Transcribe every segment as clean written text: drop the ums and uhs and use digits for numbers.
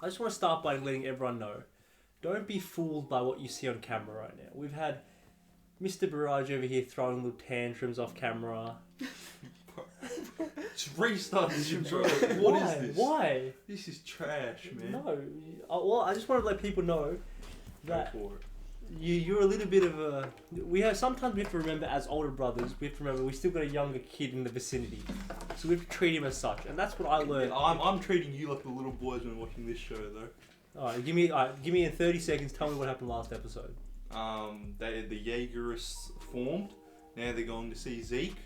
I just want to start by letting everyone know, don't be fooled by what you see on camera right now. We've had Mr. Barrage over here throwing little tantrums off camera. Just restart this intro. What is this? Why? This is trash, man. No. Well, I just want to let people know that you're a little bit of a... Sometimes we have to remember, as older brothers, we have to remember we still got a younger kid in the vicinity. So we have to treat him as such. And that's what I learned. Yeah, I'm treating you like the little boys when watching this show, though. Alright, give me in 30 seconds, tell me what happened last episode. The Jaegerists formed. Now they're going to see Zeke.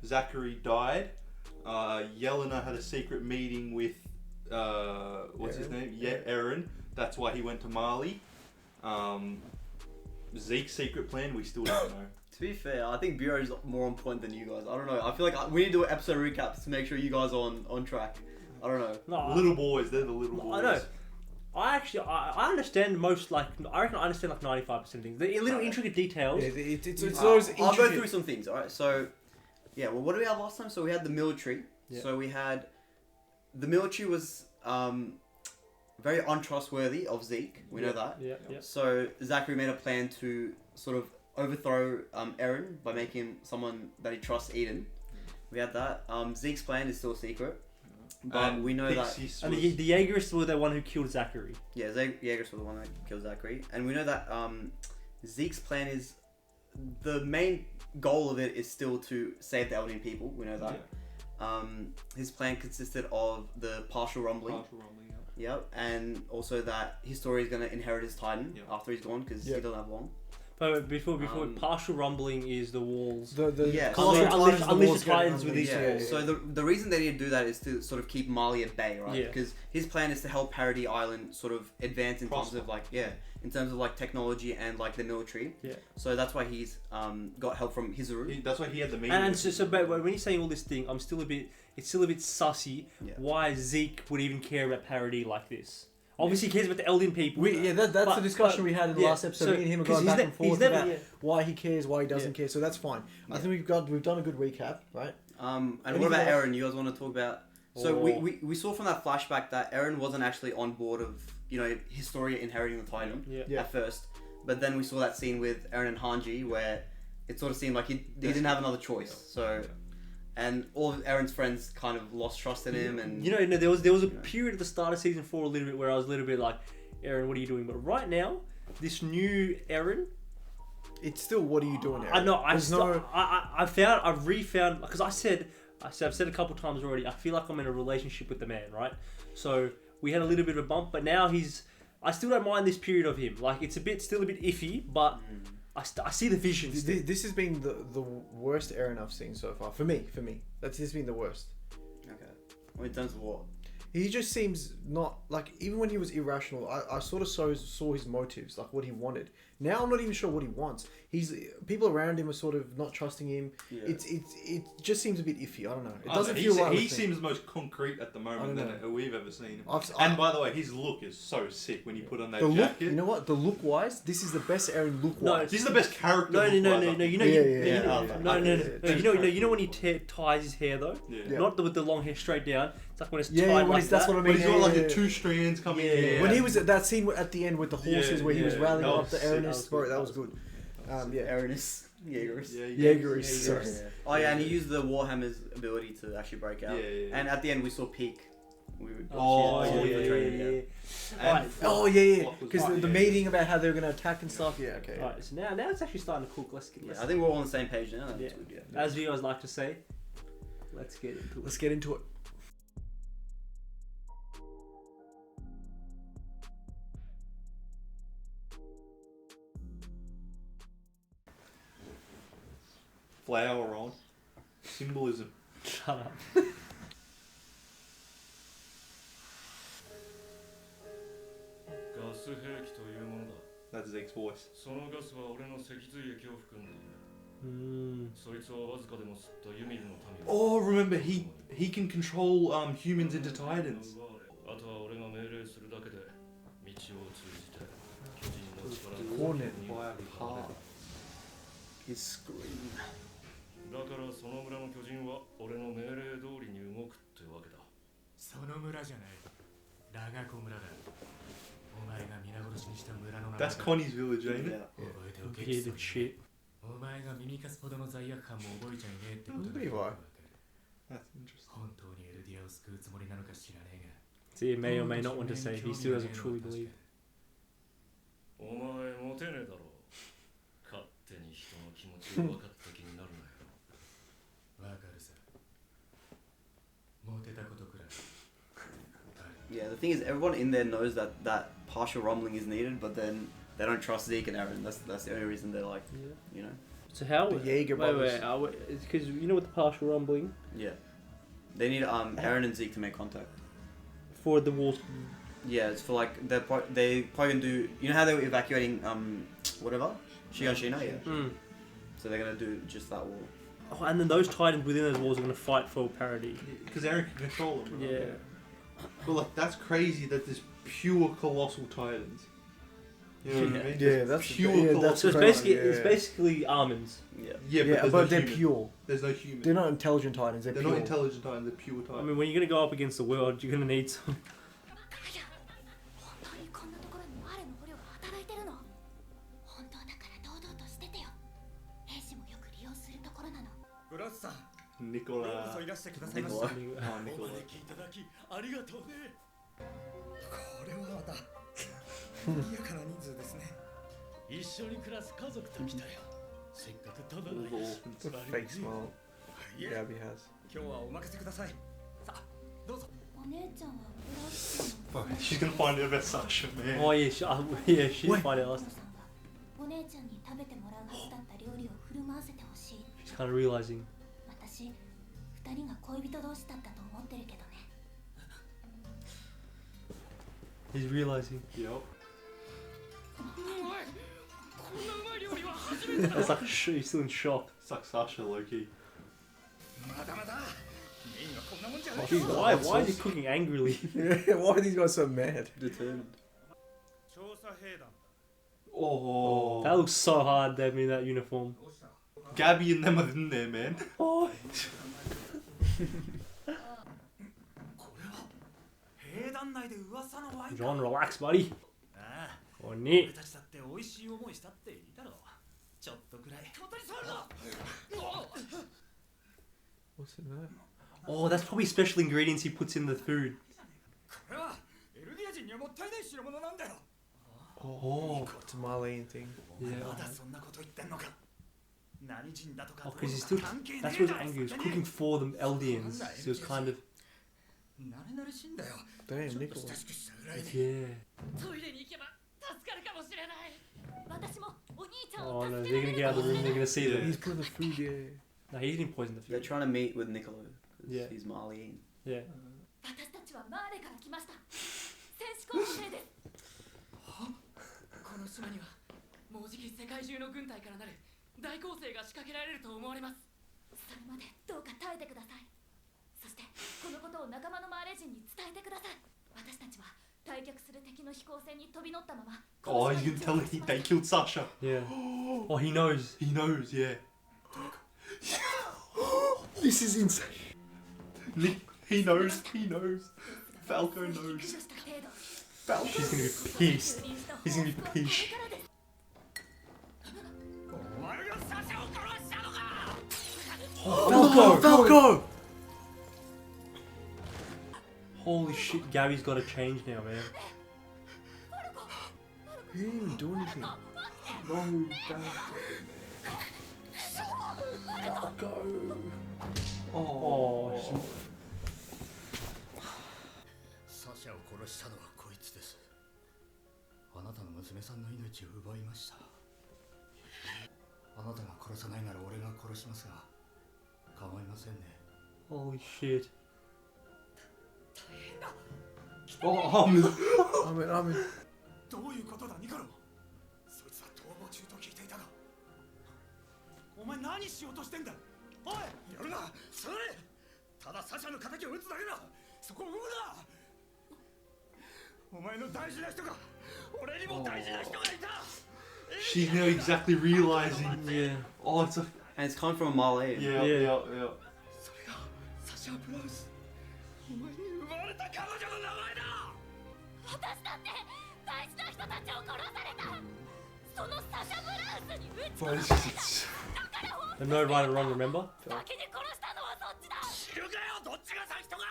Zachary died. Yelena had a secret meeting with what's his name? Yeah, Aaron. That's why he went to Mali. Zeke's secret plan, we still don't know. To be fair, I think Bureau is more on point than you guys. I don't know. I feel like we need to do an episode recaps to make sure you guys are on track. I don't know. No, little boys, they're the little boys. I know. I understand I reckon I understand like 95% of things. The little intricate details. Yeah, it's those intricate... I'll go through some things, alright? So, yeah, well, what did we have last time? So we had the military. Yeah. So we had... The military was very untrustworthy of Zeke. We know that. Yeah. So Zachary made a plan to sort of overthrow Eren by making him someone that he trusts, Eden. We had that. Zeke's plan is still a secret. But we know that... And the Jaegerists were the one who killed Zachary. Yeah, Jaegerists were the one that killed Zachary. And we know that Zeke's plan is... The main goal of it is still to save the Eldian people. We know that. Yeah. His plan consisted of the partial rumbling. Yep. And also that his story is going to inherit his Titan after he's gone because he doesn't have long. But before partial rumbling is the walls. Unleash the Titans with these walls. So the reason they need to do that is to sort of keep Mali at bay, right? Because his plan is to help Paradis Island sort of advance in terms of like technology and like the military. Yeah. So that's why he's got help from Hizuru. That's why he had the meeting. And so but when you're saying all this thing, it's still a bit sussy why Zeke would even care about Paradis like this. Obviously, he cares about the Eldian people. That's the discussion we had in the last episode. So, me and him are going back and forth about why he cares, why he doesn't care. So that's fine. I think we've done a good recap, right? And what about Eren? You guys want to talk about? So we saw from that flashback that Eren wasn't actually on board of Historia inheriting the Titan at first, but then we saw that scene with Eren and Hanji where it sort of seemed like he didn't have another choice. So. And all of Eren's friends kind of lost trust in him, and there was a period at the start of season 4 a little bit where I was a little bit like, Eren, what are you doing? But right now, this new Eren, it's still, what are you doing, Eren? I know. I've refound because I've said a couple times already. I feel like I'm in a relationship with the man, right? So we had a little bit of a bump, but now I still don't mind this period of him. Like it's still a bit iffy, but. I see the vision. This has been the worst Eren I've seen so far. For me. This has been the worst. Okay. Well, in terms of what? He just seems not... Like, even when he was irrational, I sort of saw his motives, like what he wanted. Now I'm not even sure what he wants. People around him are sort of not trusting him. Yeah. It just seems a bit iffy. I don't know. It doesn't feel right. He seems most concrete at the moment than we've ever seen him. And by the way, his look is so sick when you put on that jacket. You know what? The look-wise, this is the best Eren look-wise. No, this is the best character. No. You know when he ties his hair though. Yeah. Not with the long hair straight down. It's like when it's tied like that. That's what I mean. But he's got like the two strands coming in. When he was at that scene at the end with the horses where he was rallying up the Erinus, bro, that was good. Erinus. Jaegerist. Sorry. Oh yeah, and he used the Warhammer's ability to actually break out. And at the end we saw Peak. Because the meeting about how they were going to attack and stuff. Yeah, okay. Alright, so now it's actually starting to cook. Let's I think we're all on the same page now. That's good, As you guys like to say, let's get into it. Flower on. Symbolism. Shut up. That's Zeke's voice. Oh, remember he can control humans into Titans. His scream. だからその村の巨人は俺の命令通りに動くってわけだ。その村じゃない。ラガコ村だ。That's Connie's village, ain't it? Yeah. Weird shit. お前が耳かすほどの罪悪感も覚えちゃいねえってことだ Levi. That's interesting. 本当にエルディアを救うつもりなのか知らねえが So he may or may not want to say. He still doesn't truly believe. お前モテねえだろ勝手に人の気持ちを分かった気になるなよわかるさモテたことくらい Yeah, the thing is, everyone in there knows that that partial rumbling is needed, but then they don't trust Zeke and Aaron. That's the only reason they're like, Yeah. you know. So how? The Jaeger brothers. It's because you know with the partial rumbling Yeah. They need Aaron and Zeke to make contact. for the walls. Yeah, it's for like they probably gonna do. You know how they were evacuating whatever Shion Shina, yeah. Mm. So they're gonna do just that wall. Oh, and then those titans within those walls are going to fight for parity. Because Aaron can control them. Yeah. But like, that's crazy that there's pure colossal titans. You know what I mean? Yeah, Just that's pure yeah, colossal. that's So it's crazy, basically yeah. it's basically almonds. Yeah. Yeah, Yeah, but, but there's they're no human. pure. There's no human. They're not intelligent titans. They're They're pure. not intelligent titans. They're pure titans. I mean, when you're going to go up against the world, you're going to need some. 本当にこんなところにもアレの捕虜が働いてるの。本当だから堂々としててよ。兵士もよく利用するところなの。ブラスさん Nicola. ようこそいらしてくださいまし Nicola. た Oh, お Nicola. 招きいただきありがとうねこれはまた賑やかな人数ですね一緒に暮らす家族と来たよせっかくただ All の the orphans. It's a fake smile いえ Gabby has. 今日はお任せくださいさあどうぞお姉ちゃんはブラウス Fuck, she's gonna find out about Sasha, man. Oh yeah, yeah, she Wait. find お out. 父さんはお姉ちゃんに食べてもらうはずだった料理を振る舞わせてほしい。 She's kind of realizing. 私、二人が恋人同士だったと思ってるけどね。 He's realizing. Yep. こんなうまい料理は初めてだ It's like he's still in shock. It's like Sasha, low-key. まだまだメインはこんなもんじゃな Oh, い geez, why is he cooking angrily? Yeah, why are these guys so mad? Determined. 調査兵団 Oh. That looks so hard, them in that uniform. Gabby and them are in there, man. Oh. これは兵団内で噂のワインか John, relax, buddy. ああ Oh, 俺 neat. たちだって美味しい思いしたっていいだろうちょっとくらい本当にそうだ What's in that? Oh, that's probably special ingredients he puts in the food. これはエルディア人にはもったいない代物なんだよ Oh, it's a Marlene thing. まだそんなこと言ってんのか何人だとか Oh, because he's still. That's what he's angry. He was cooking for the Eldians. So it was kind of. 慣れ慣れしいんだよ Damn, ちょっと Nicola. 親しくしたぐらいで Yeah. トイレに行けば助かるかもしれない。私もお兄ちゃん Oh を no, 助 they're け gonna られ get out of るか the もし room. れ They're ない。 gonna see Yeah. them. He's putting the food, yeah. No, he didn't poison the They're food. trying to meet with Nicola. 'Cause Yeah. He's Marlene. Yeah. 私たちはマーレから来ました。戦士候補生です。この島にはもうじき世界中の軍隊からなる大攻勢が仕掛けられると思われます。それまでどうか耐えてください。そしてこのことを仲間のマーレ人に伝えてください。私たちは退却する敵の飛行船に飛び乗ったまま。 Oh, he's gonna tell her they killed Sasha. Yeah. Oh, he knows. He knows, yeah. This is insane. He knows. He knows. Falco knows. Falco. She's gonna be pissed. He's gonna be pissed. お前がサシャを殺したのか Falco! Falco! Holy shit, Gabby's gotta change now, man. He didn't even do anything. No, Falco. Oh, she- サシャを殺したのはこいつですあなたの娘さんの命を奪いましたあなたが殺さないなら俺が殺しますが構いませんね holy shit. 大変だ Oh, I mean, どういうことだニコロそいつは逃亡中と聞いていたがお前何しようとしてんだおいやるなそれただサシャの敵を撃つだけだそこを生むなお前の大事な人が俺にも大事な人がいた she's now exactly realizing. Yeah. Oh, it's a. And it's coming from Marlene. Yeah, Yeah. yeah, yeah. それがサシャ・ブラウスお前に奪われた彼女の名前だ私だって大事な人人たちを殺された。そのサシャ・ブラウスに撃ち Bro, 殺 this さ is れた。 The no right and wrong, remember? 先に殺したのはそっちだ。知るかよ、どっちが先とか。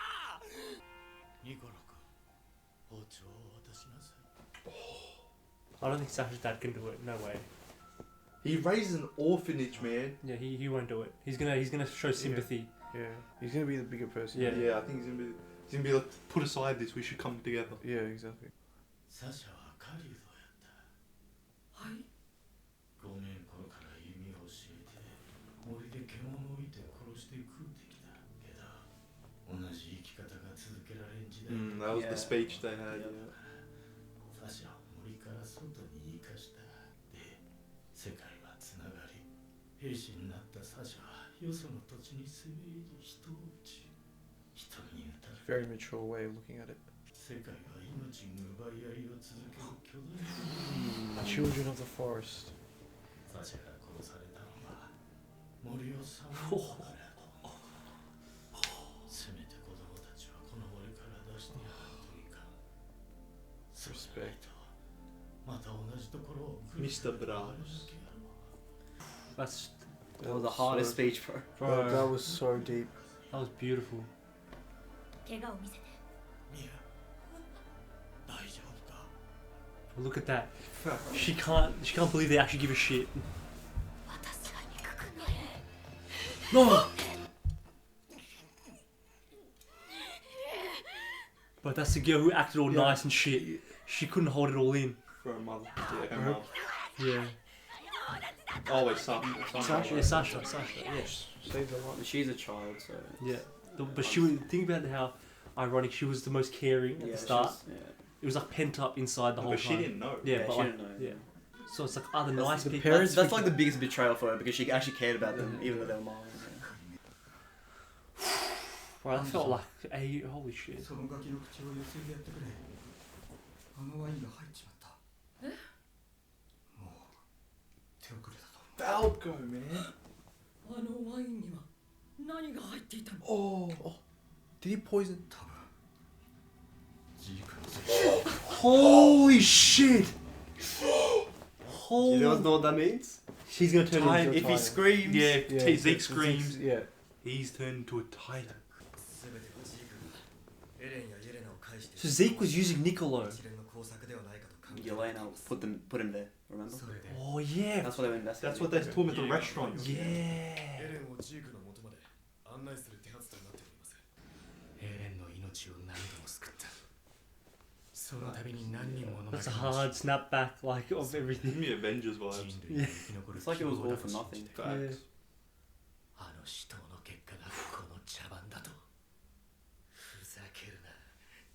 ニコラか。包丁を渡しなさい。 I don't think Sasha's dad can do it. No way. He raised an orphanage, man. Yeah, he won't do it. He's gonna show sympathy. Yeah, he's gonna be the bigger person. Yeah. Yeah, I think he's gonna be like, put aside this. We should come together. Yeah, exactly. サシャは狩人やった。はい。5年頃から弓を教えて、森で獣を置いて殺して食うてきた。けど、同じ生き方が続けられん時代。That was Yeah. the speech they had. Yeah. サシャを森から外に生かした。で、世界はつながり、兵士になったサシャはよその土地に攻め入り人を撃ち、人に撃たれた。 Very mature way of looking at it. 世界は命に奪い合いを続ける巨大な Children of the forest. サシャが殺されたのは森を守るからだ。せめて子供たちはこの森から出してやらんといかん。そうじゃないとまた同じところを繰り返 Mr. Braus. That's That was the hardest speech, bro. Bro, that was so deep. that was beautiful. 怪我を見せて。ミア、大丈夫か。 Look at that. She can't believe they actually give a shit. 私が憎くなる。 No. But that's the girl who acted all Yeah. nice and shit. She couldn't hold it all in. For her mother. Yeah, her mum. Yeah. Oh, wait, Sasha. Yeah, Sasha. Yeah. Saved a lot. She's a child, so. Yeah. But she was, think about how ironic she was the most caring at the start. It was like pent up inside the whole But she time. didn't know. Yeah, Yeah, but she like, didn't know. yeah. So it's like other That's nice the people. parents- That's like the biggest betrayal for her because she actually cared about them, Yeah. even though they were miles. Bro, I felt like, hey, holy shit. そのガキの口をゆすいでやってくれ。あのワインが入っちまった。え？もう手遅れだと。 Falco, man. あのワインには何が入っていたの？ Oh, did he poison? 多分ジークのせい。 Holy shit! You know what that means? She's gonna turn Time- into a If he tiger. screams, Yeah, Yeah, Zeke screams. Yeah. He's turned into a titan. すべてはジークがエレンやイエレナを介して。 So Zeke was using Niccolo. 一連の工作ではないかと考え。 Yelena put him there. Remember? それで Oh yeah. That's what they were investigating. That's what they're talking about the restaurants. Yeah. エレンをジークの元まで案内する手はずとなっております。エレンの命を何度も救った。その度に何人もの That's a hard snapback, like, of everything. Give me Avengers vibes. It's like it was all for nothing. Facts. あの死闘の結果がこの茶番だと。ふざけるな。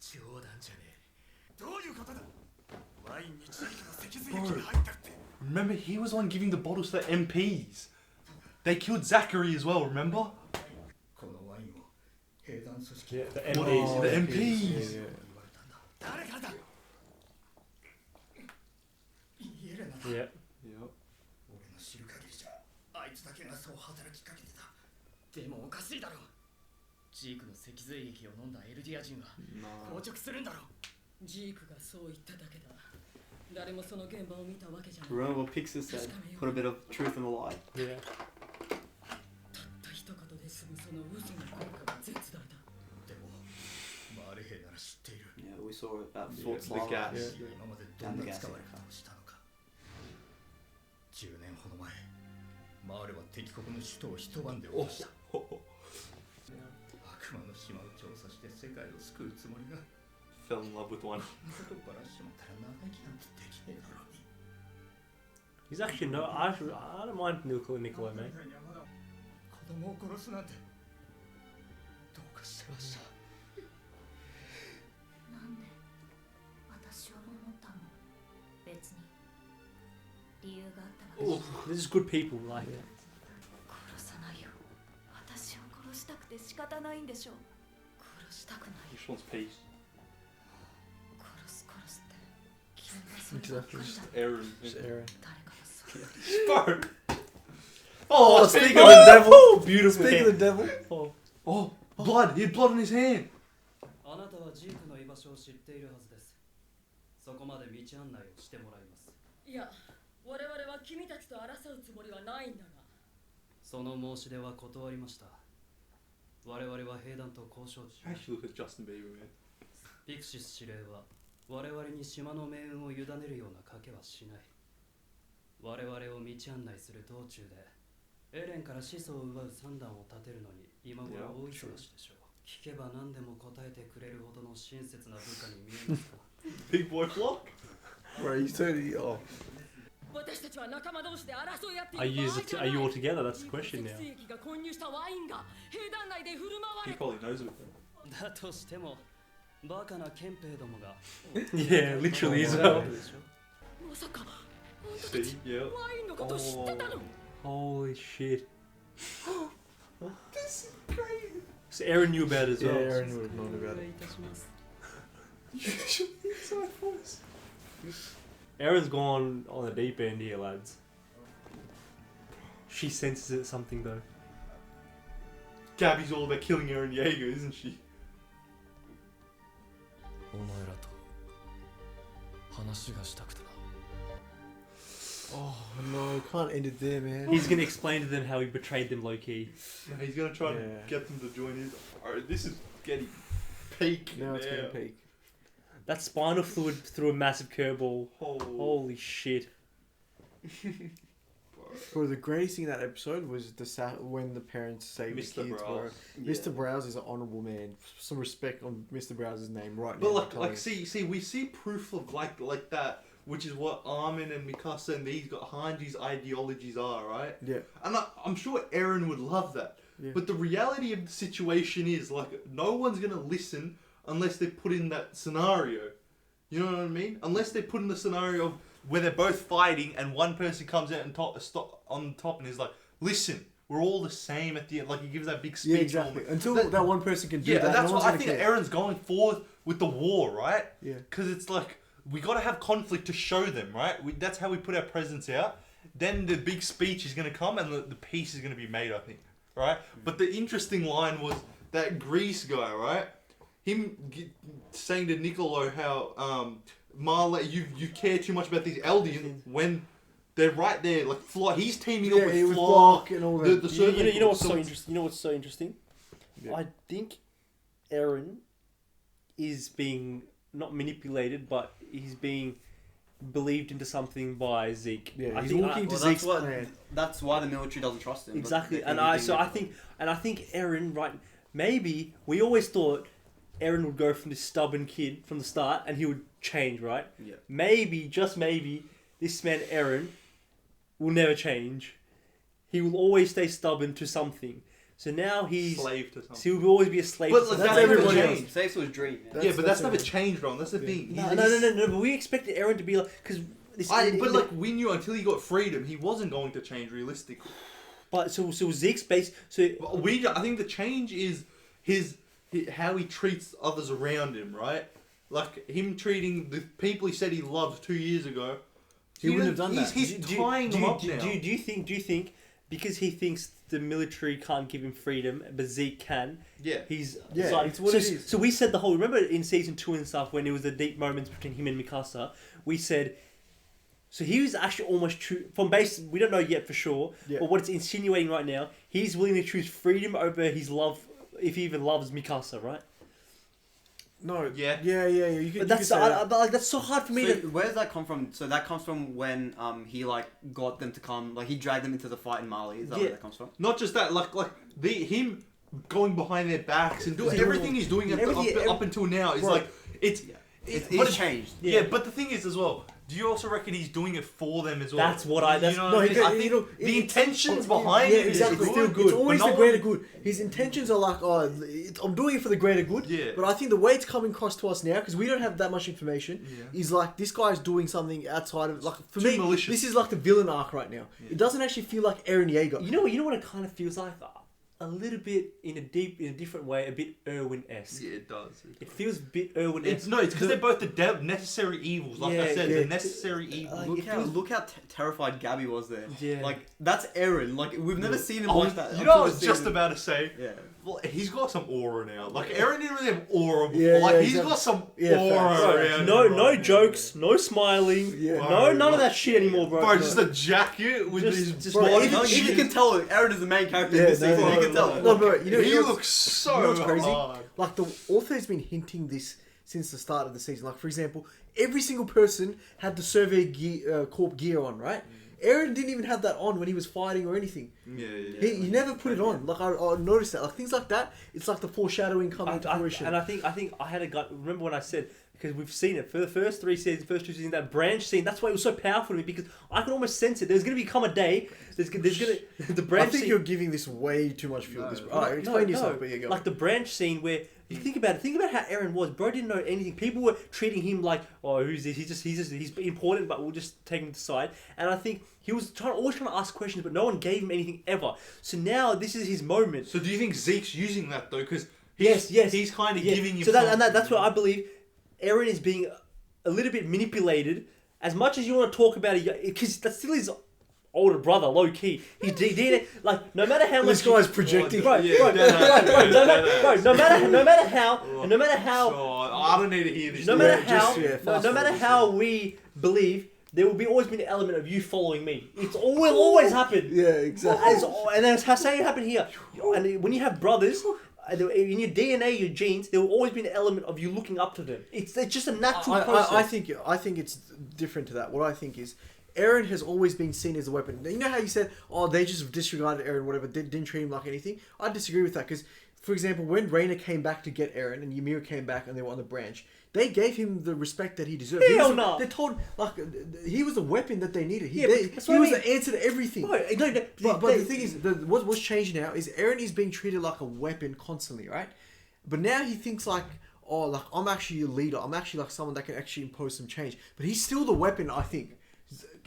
冗談じゃねえ。どういうことだ。ワインにジークの脊髄液が入ったって。 Remember, he was the one giving the bottles to the MPs. They killed Zachary as well, remember? このワインを兵団組織 Yeah, the MPs. The MPs. Yeah, yeah. 言われたんだ。誰からだ。イエレナだ。 Yeah. Yep. 俺の知る限りじゃあいつだけがそう働きかけてた。でもおかしいだろ。ジークの脊髄液を飲んだエルディア人は硬直するんだろ。ジークがそう言っただけだ。誰もその現場を見たわけじゃない。 Remember what Pixar said? Put a bit of truth in the lie. Yeah. たった一言で済むその嘘の効果が絶大だ。でもマーレ兵なら知っている。 Yeah, we saw it. That Yeah, Swords the Lava. gas. Yeah. 今までどんな使われ方をしたのか。10年ほど前、マーレは敵国の首都を一晩で落とした。悪魔の島を調査して世界を救うつもりが。 Fell in love with one. 外ばらしまったら長生きなんてできねえだろうに。 He's actually no. I don't mind Niccolo, mate. 子供を殺すなんてどうかしてました。なんで私を守ったの？別に理由があったわけじゃない They're just good people, like. 殺さないよ。私を殺したくて仕方ないんでしょ。殺したくない。 He just wants peace. 殺すって君がそればっかりだ。 Aaron. Just Aaron. 誰かがそう。 Bro. Oh, speaking of the devil. Oh, beautiful. Speaking of the devil. Oh. Oh, blood. He had blood on his hand. あなたはジークの居場所を知っているはずです。そこまで道案内をしてもらいます。いや、我々は君たちと争うつもりはないんだが。その申し出は断りました。我々は兵団と交渉中。 Actually, look at Justin Bieber, man. ピクシス司令は我々に島の命運を委ねるような賭けはしない。我々を道案内する道中でエレンから始祖を奪う算段を立てるのに今頃大忙しでしょう。聞けば何でも答えてくれるほどの親切な部下に見えますか。 Big boy flock. Bro, he's totally off. 私たちは仲間同士で争い合ってい Are る you 場合じゃない。 are you all together? That's the question now. 聖域が混入したワインが兵団内で振る舞 He われ probably knows it. だとしてもバカな憲兵どもが Yeah, literally as well. まさか See? Yeah. ワインのこと知ってたの？ Holy shit. This is great. So Aaron knew about it as Yeah, well. Aaron would have known about it. Usually inside voice. Aaron's gone on the deep end here, lads. She senses it something though. Gabby's all about killing Eren Yeager, isn't she? お前らと話がしたくてな。 Oh no, can't end it there, man. He's gonna explain to them how he betrayed them low key. No, he's gonna try Yeah. and get them to join in. Alright, this is getting peak. Now it's gonna peak. That spinal fluid threw a massive curveball. Oh. Holy shit. Bro, the greatest thing in that episode was when the parents saved Mr. the kids, bro. Browse. Mr. Browse is an honourable man. Some respect on Mr. Browse's name right But now. like, see, we see proof of like that, which is what Armin and Mikasa and these Hanji's ideologies are, right? Yeah. And I'm sure Eren would love that. Yeah. But the reality of the situation is, like, no one's gonna listen unless they put in that scenario. You know what I mean? Unless they put in the scenario of where they're both fighting and one person comes out and on top and is like, listen, we're all the same at the end. Like, he gives that big speech. Yeah, exactly. Until that one person can do yeah, that, that's no what one's I think gonna care. Eren's going forward with the war, right? Yeah. Because it's like, we got to have conflict to show them, right? That's how we put our presence out. Then the big speech is going to come and the peace is going to be made, I think. Right? But the interesting line was that Grease guy, right? Him saying to Niccolo how, Marley, you care too much about these Eldians when they're right there. Like, he's teaming up with Flock and all that. the You know what's so so interesting? You know what's so interesting? Yeah. I think Eren is being not manipulated, but he's being believed into something by Zeke. Yeah, I he's think walking to Well, Zeke's plan. that's why the military doesn't trust him. but exactly, the- and anything I that- think Eren, right? Maybe we always thought Eren would go from this stubborn kid from the start, and he would change, right? Yeah. Maybe, just maybe, this man Eren will never change. He will always stay stubborn to something. So now he's slave to something. so he will always be a slave. But to like, something. that's never everybody else. changed. Saves to his dream. Yeah. Yeah, but that's never everyone. changed, Ron. That's the thing. No. But we expected Eren to be like, because this. But like, we knew until he got freedom, he wasn't going to change realistically. But so Zeke's base. So But I think the change is how he treats others around him, right? Like him treating the people he said he loved 2 years ago. He wouldn't have done that. He's tying them up now. Do you think because he thinks the military can't give him freedom, but Zeke can? Yeah. He's Yeah, like, it's what so, it is. So we said the whole. Remember in season 2 and stuff when it was the deep moments between him and Mikasa, we said. So he was actually almost true from base. We don't know yet for sure, Yeah. but what it's insinuating right now, he's willing to choose freedom over his love, if he even loves Mikasa, right? No. Yeah. Yeah. You could, But that's but like, that's so hard for me So to. where does that come from? So that comes from when he like got them to come, like he dragged them into the fight in Mali. Is that Yeah. where that comes from? Not just that, like him going behind their backs and doing Yeah. everything he's doing up until now is Bro. like it's It's changed. Yeah, but the thing is as well. Do you also reckon he's doing it for them as well? That's what I- that's- You know No, what I he mean? got- I you think know, the it's- intentions behind yeah, it is exactly. still good. It's always but the no greater one- good. His intentions are like, I'm doing it for the greater good. Yeah. But I think the way it's coming across to us now, because we don't have that much information, Yeah. is like this guy's doing something outside of like for Too me. malicious. This is like the villain arc right now. It doesn't actually feel like Eren Yeager. You know what it kind of feels like? A little bit in a different way, a bit Irwin-esque. Yeah, it does. It feels a bit Irwin-esque. It's because they're both the necessary evils. Like I Yeah, said, yeah. the necessary evils. Look how terrified Gabby was there. Yeah. Like that's Eren. Like we've never seen him I like was, that. you know, I until was this just season. about to say. Yeah. he's got some aura now. Like Eren didn't really have aura before. Yeah, like yeah, he's exactly. got some Yeah, aura facts. around No, him no right now, jokes, man. no smiling, Yeah. no none of that shit anymore, bro. Bro, just a jacket with Just- his just Bro, body. even you can tell Eren is the main character Yeah, in this no, season. no, You can tell. No, bro, you know, he you know looks so you know what's crazy? hard. Like the author's been hinting this since the start of the season. Like for example, every single person had the survey gear, corp gear on, right? Eren didn't even have that on when he was fighting or anything. Yeah. He never put it on. Like I noticed that. Like things like that. It's like the foreshadowing coming to fruition. And I think I had a gut. Remember when I said, because we've seen it for the first 3 seasons, first 2 seasons, that branch scene. That's why it was so powerful to me, because I can almost sense it. There's gonna become a day. There's gonna the branch. I think scene, you're giving this way too much fuel. No. Alright, explain yourself. But yeah, go. like the branch scene where you think about it. Think about how Eren was. Bro didn't know anything. People were treating him like, oh, who's this? He's important, but we'll just take him to the side. And I think he was always trying to ask questions, but no one gave him anything ever. So now this is his moment. So do you think Zeke's using that though? Because Yes. he's kind of giving you. So that's what I believe. Eren is being a little bit manipulated. As much as you want to talk about it, because that's still his older brother, low key. He did like no matter how This much. guy's projecting. Bro, no matter how, I don't need to hear this. no matter Yeah, how, just, yeah, fast no matter forward, how we believe, there will be always be an element of you following me. Will always happen. Yeah, exactly. And that's how say it happened here. And when you have brothers, in your DNA, your genes, there will always be an element of you looking up to them. It's just a natural process. I think it's different to that. What I think is, Eren has always been seen as a weapon. You know how you said, oh, they just disregarded Eren, whatever, didn't treat him like anything? I disagree with that, because, for example, when Reina came back to get Eren and Ymir came back and they were on the branch, they gave him the respect that he deserved. Hell no. They told, like, he was the weapon that they needed. Yeah, but that's what he I was mean. the answer to everything. No, But the thing is, what's changing now is Eren is being treated like a weapon constantly, right? But now he thinks like, oh, like I'm actually a leader. I'm actually like someone that can actually impose some change. But he's still the weapon, I think,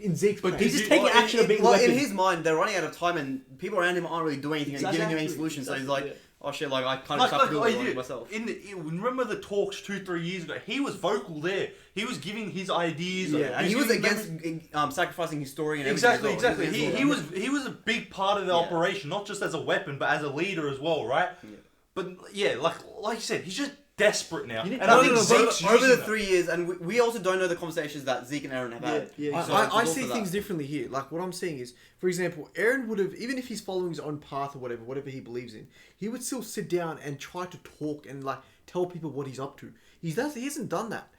in Zeke's plan. he's just taking action of being like weapon. in his mind, they're running out of time, and people around him aren't really doing anything and giving him any solutions. So he's like, Yeah. oh shit, like I kind of have to do it myself. Remember the talks 2-3 years ago? He was vocal there. He was giving his ideas. Yeah, and he was giving against sacrificing his story and Exactly. everything. as well. He was a big part of the operation, not just as a weapon, but as a leader as well, right? Yeah. But yeah, like you said, he's just desperate now. You need- And No, I think no, no, Zeke's over using the that. 3 years, and we also don't know the conversations that Zeke and Eren have had. Yeah, So I it's see also things that. differently here. Like what I'm saying is, for example, Eren would have, even if he's following his own path or whatever he believes in, he would still sit down and try to talk and like tell people what he's up to. He hasn't done that.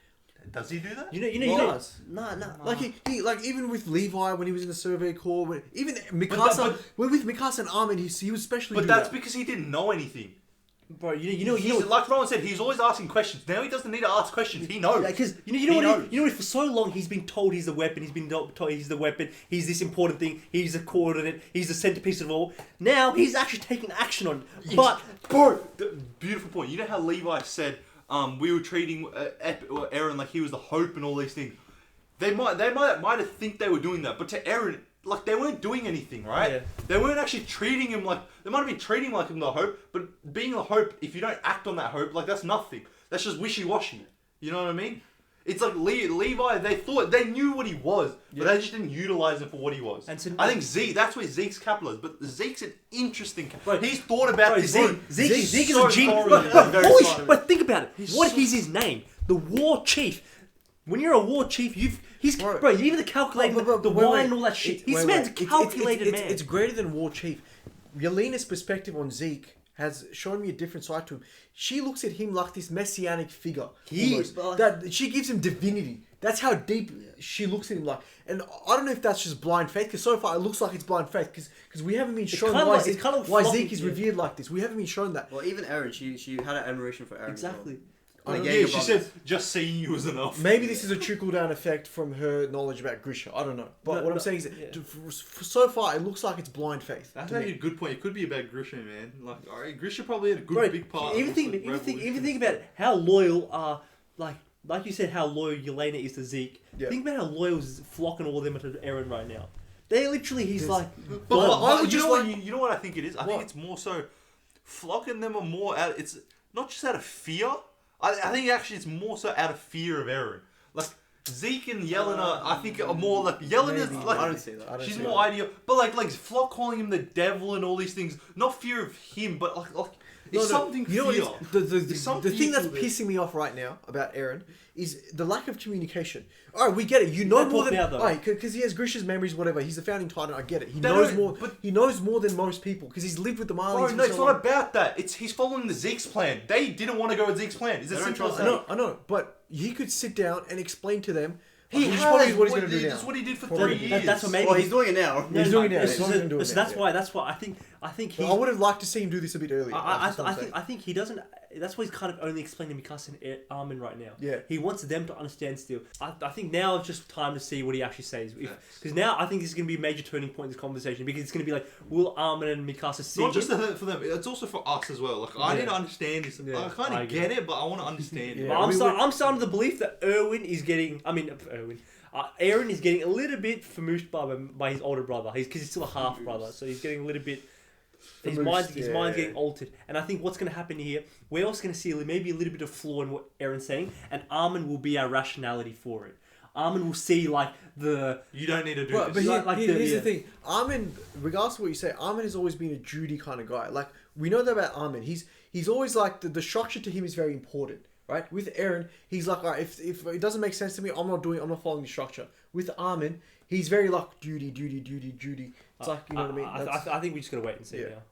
Does he do that? You He know. does. Nah. Like he like even with Levi when he was in the Survey Corps, even Mikasa, with Mikasa and Armin, he was especially. But do that's that. because he didn't know anything. Bro, Like Rowan said, he's always asking questions. Now he doesn't need to ask questions. He knows. Because He knows. for so long he's been told he's the weapon. He's been told he's the weapon. He's this important thing. He's the coordinate. He's the centerpiece of it all. Now he's actually taking action on. It. But bro, beautiful point. You know how Levi said, we were treating Eren like he was the hope and all these things. They might have think they were doing that, but to Eren, like they weren't doing anything, right? Yeah. They weren't actually treating him like they might have been treating him like him the hope, but being the hope, if you don't act on that hope, like that's nothing. That's just wishy-washy. You know what I mean? It's like Levi. They knew what he was, but they just didn't utilize him for what he was. And so, I think Zeke. That's where Zeke's capital is. But Zeke's an interesting. Bro, he's thought about this. Zeke is so a genius. thoroughly. Very Holy smart. shit! But think about it. What is his name? The War Chief. When you're a war chief, bro. Even the calculating, the wine and all that shit. This man's a calculated man. It's greater than War Chief. Yelena's perspective on Zeke has shown me a different side to him. She looks at him like this messianic figure. That she gives him divinity. That's how deep she looks at him like. And I don't know if that's just blind faith, because so far it looks like it's blind faith, because we haven't been shown why Zeke is revered like this. We haven't been shown that. Well, even Eren, she had an admiration for Eren. Exactly. Yeah, she said just seeing you was enough. Maybe this is a trickle down effect from her knowledge about Grisha. I don't know. But what I'm saying is, so far it looks like it's blind faith. That's actually a good point. It could be about Grisha, man. Like, alright, Grisha probably had a big part. Even think about how loyal like you said, how loyal Yelena is to Zeke. Yeah. Think about how loyal Flock and all them are to Eren right now. They literally, he's like. But you know what I think it is? I think it's more so. Flock and them are more out. It's not just out of fear. I think actually it's more so out of fear of Eren. Like Zeke and Yelena, I think are more like Yelena's like I don't see that. she's more ideal, but like Flock calling him the devil and all these things, not fear of him, but like It's something you know what fear. the something thing that's to it. pissing me off right now about Eren is the lack of communication. All right, we get it. You know more than because he has Grisha's memories, whatever. He's the founding titan. I get it. He knows more. He knows more than most people because he's lived with the Marleys. Bro, no, it's not about that. He's following the Zeke's plan. They didn't want to go with Zeke's plan. It's as simple as that. I know, but he could sit down and explain to them. He which has. probably is what he's going to do now. That's what he did for 3 years. That's what maybe. Well, he's doing it now. He's doing it now. He's going to do it So now. that's why I think he. I would have liked to see him do this a bit earlier. I think he doesn't. That's why he's kind of only explaining Mikasa and Armin right now. Yeah. He wants them to understand still. I think now it's just time to see what he actually says. Because now I think this is going to be a major turning point in this conversation because it's going to be like, will Armin and Mikasa see Not just for them, it's also for us as well. Like, I didn't understand this. Yeah, I kind of get it, but I want to understand it. Yeah. I'm starting to the belief that Eren is getting a little bit famoosed by his older brother. Because he's still a half brother, so he's getting a little bit. His mind's getting altered, and I think what's going to happen here, we're also going to see maybe a little bit of flaw in what Eren's saying, and Armin will be our rationality for it. Armin will see like the. You don't need to do But this. here's the thing. Armin, regardless of what you say, Armin has always been a duty kind of guy. Like, we know that about Armin. He's always like, the structure to him is very important, right? With Eren, he's like, all right, if it doesn't make sense to me, I'm not following the structure. With Armin, he's very like, duty. It's like, you know what I mean? I think we just got to wait and see now.